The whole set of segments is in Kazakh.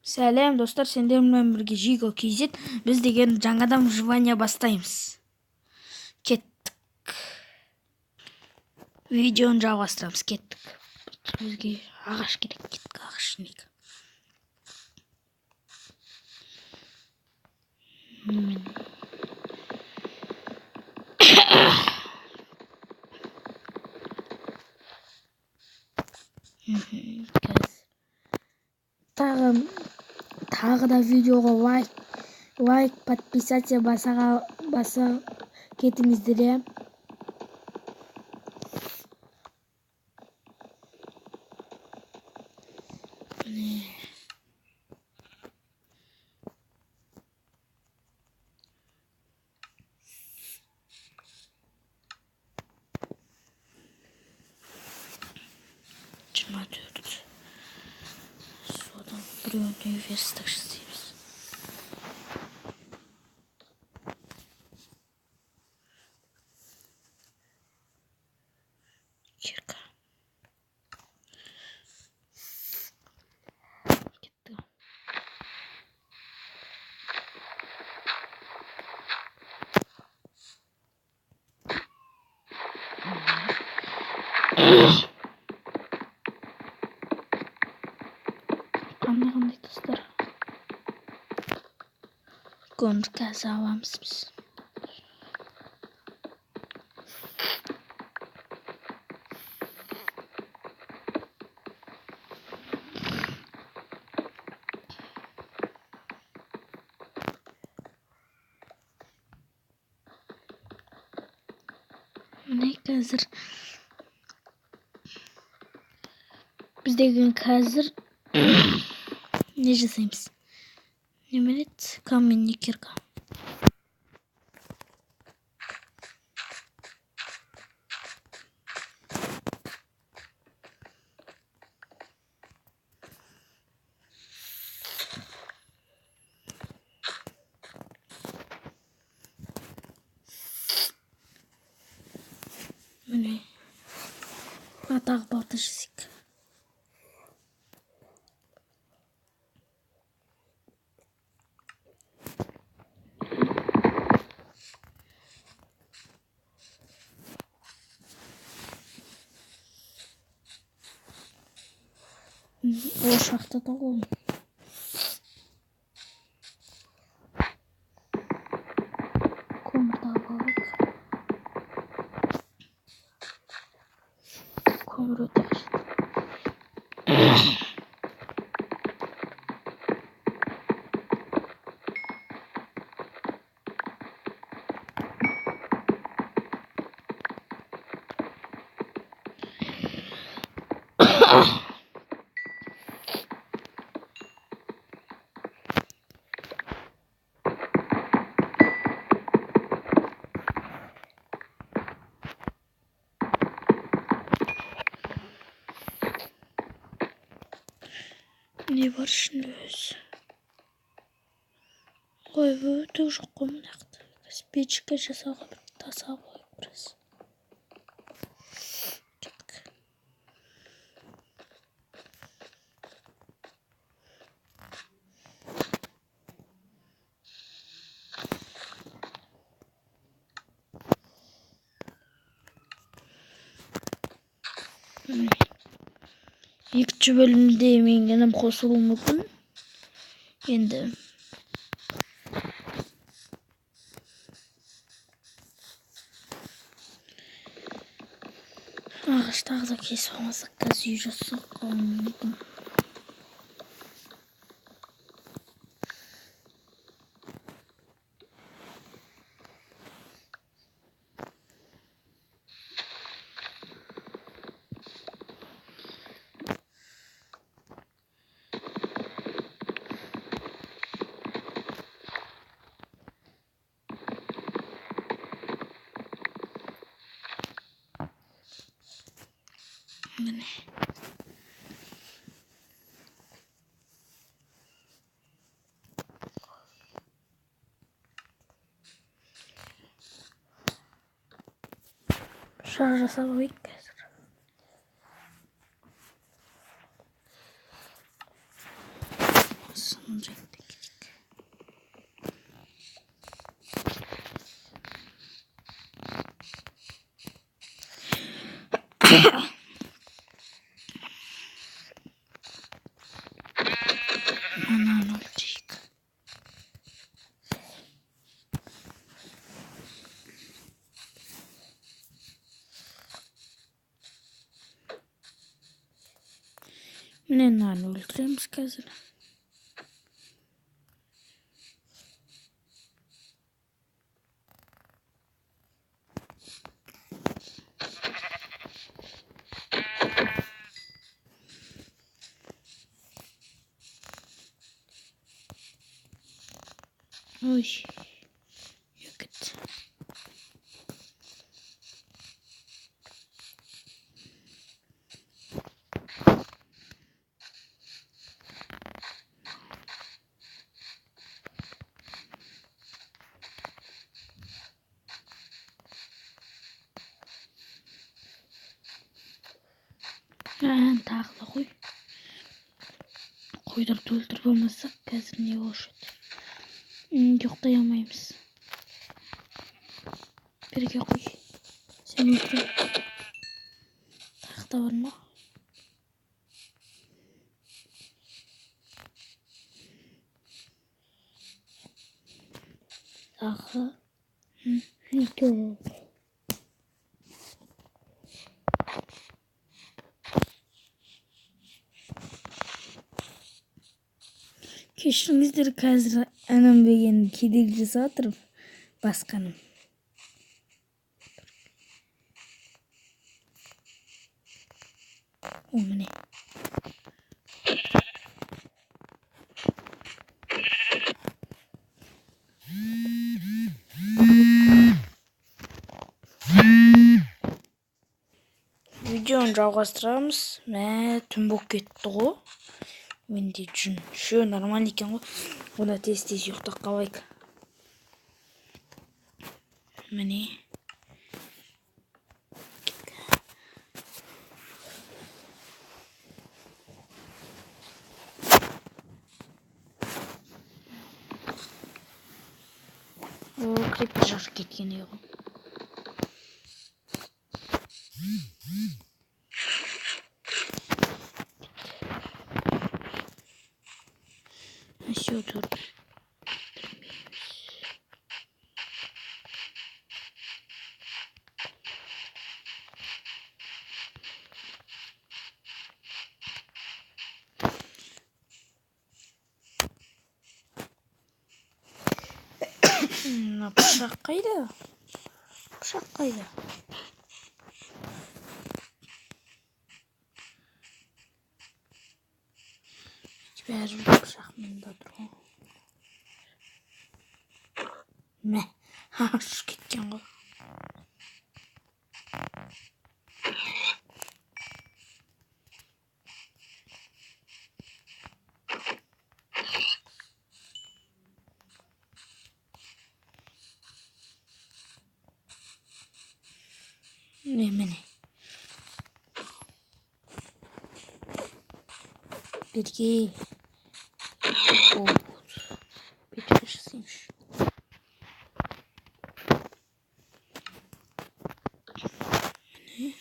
Сәлем достар, сендермен бірге Жиго KZ. Біз деген жаңадан выживание бастаймыз. Кеттік. Видеоны жалғастырамыз. Кеттік. Бізге ағаш керек. Кеттік, ағаш жинайық. Тағы да видеоға лайк, подписаться баса кетіңіздер, е. Содан біреуін университет жасаймыз. Кирка. Кетті. Қандай тастар. Көмір қазы аламыз біз. Міне қазір. Біз деген қазір не жасаймыз? Немерет каменный кирка. Міне атағы балта жасайық. О шахта да ғой. Көмір табалық. Көмір өте қажет. Не бар ішінде өзі? Ой, өте жоқ қой мұнақты. Печка жасауға бір таса қойып біраз. Кеттік. Екінші бөлімде мен генім қосылуы мүмкін. Енді ағаштағы да кесіп алмасақ, қазір үй жасап қалуы мүмкін. Міне. Шар жасап қойып қазір. Sonuncu ekledik. Anan olacak. Ne nane öldürüyoruz kızını. Oy. Yok et. Tağla koy. Koydurdu öldürüp olmazsak kızını ne boş et. Yok dayamayız. Birge koy. Sen öldür. Tahta var mı? Tahta. Video. Keşinizdir kazra anam beğen kedilci satırım baskanım. O ne? Videonu жалғастырамыз. Түн болып кетті ғой. Менде жүн. Шö нормально екен ғой. Оны тез ұйықтап қалайық. Міне. О, крепті жарып кеткен еді ғой. Все тут. Пышақ қайда? Пышақ қайда? Бәрі пышақ мында тұр ғой. Мә, ашып кеткен ғой. Міне. Бірге. Бет кішісейміш. Міне.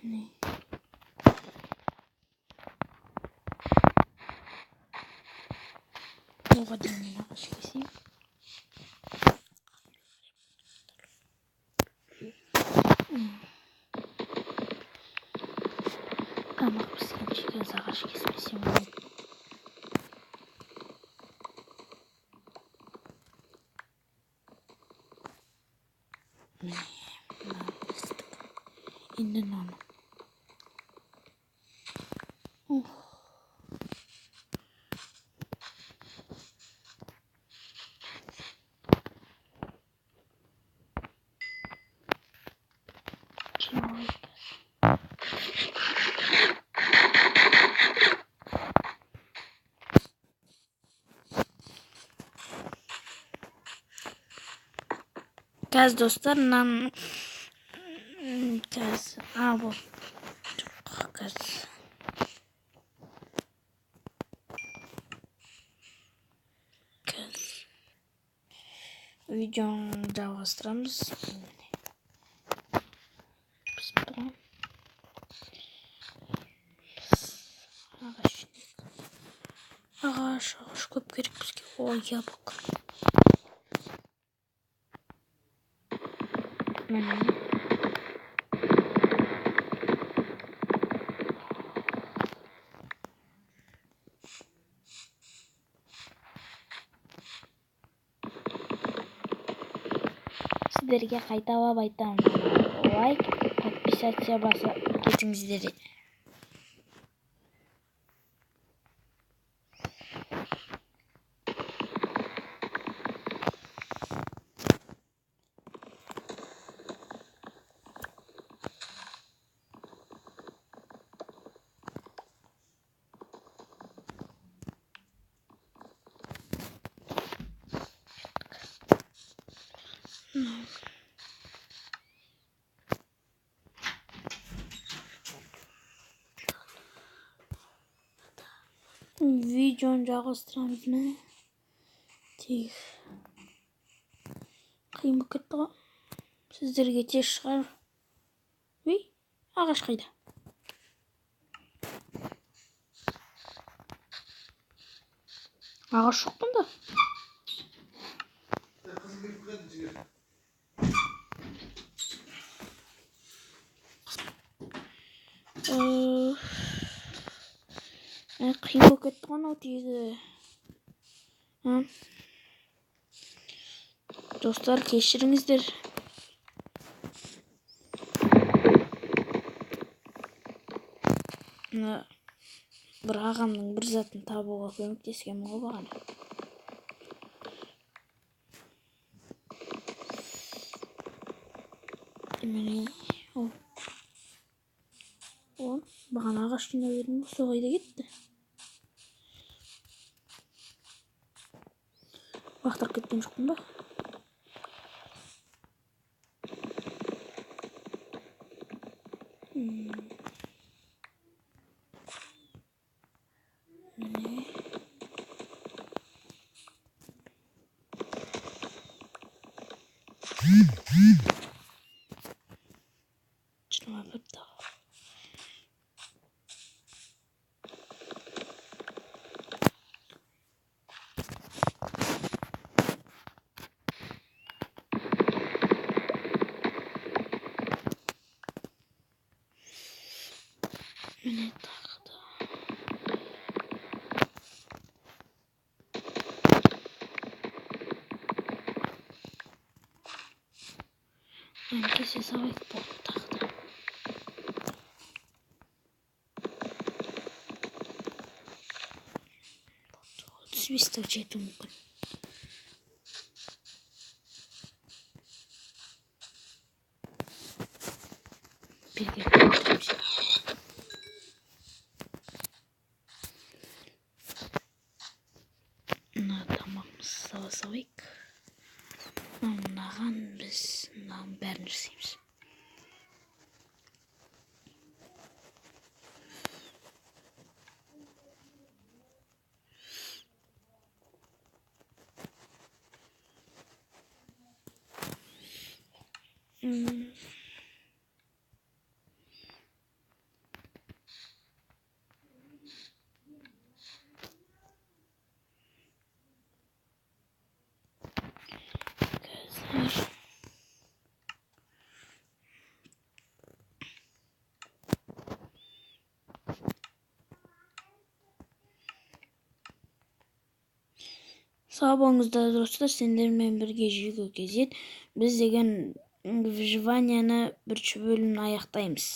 Міне. Оған дейін мен ағаш кесейін. Тамақ піскенше кез ағаш кеспесем болады. Міне, мына пістік. Енді мынаны. Қазір достар, мынаны қазір бұл қазір видеоны жалғастырамыз. Ағаш көп керек бізге. Ой, яблоко. Сіздерге қайталап айтамын. Лайк, подписаться баса кетіңіздер. Видеоны жалғастырамыз. Міне тек қиын болып кетті ғой. Сіздерге тез шығар. Үй, ағаш қайда? Ағаш жоқ мұнда. Қиын болып кетті ғой мынау тегі. Достар, кешіріңіздер. Бір ағамның бір затын табуға көмектескен ғой бағана. Міне, бағана ағаш жинап едім, сол қайда кетті? Лақтырып кеткен жоқпын ба? Жиырма бір тағы. Міне тағы да. Кесе салайық болды тағы да. Свисток жету мүмкін. Бірге көтереміз. Мына тамағымызды сала салайық. Мынаған біз мынаның бәрін жасаймыз. Сау болыңыздар достар, сендермен бірге Жүйке кезет. Біз деген выживанияны бірінші бөлімін аяқтаймыз.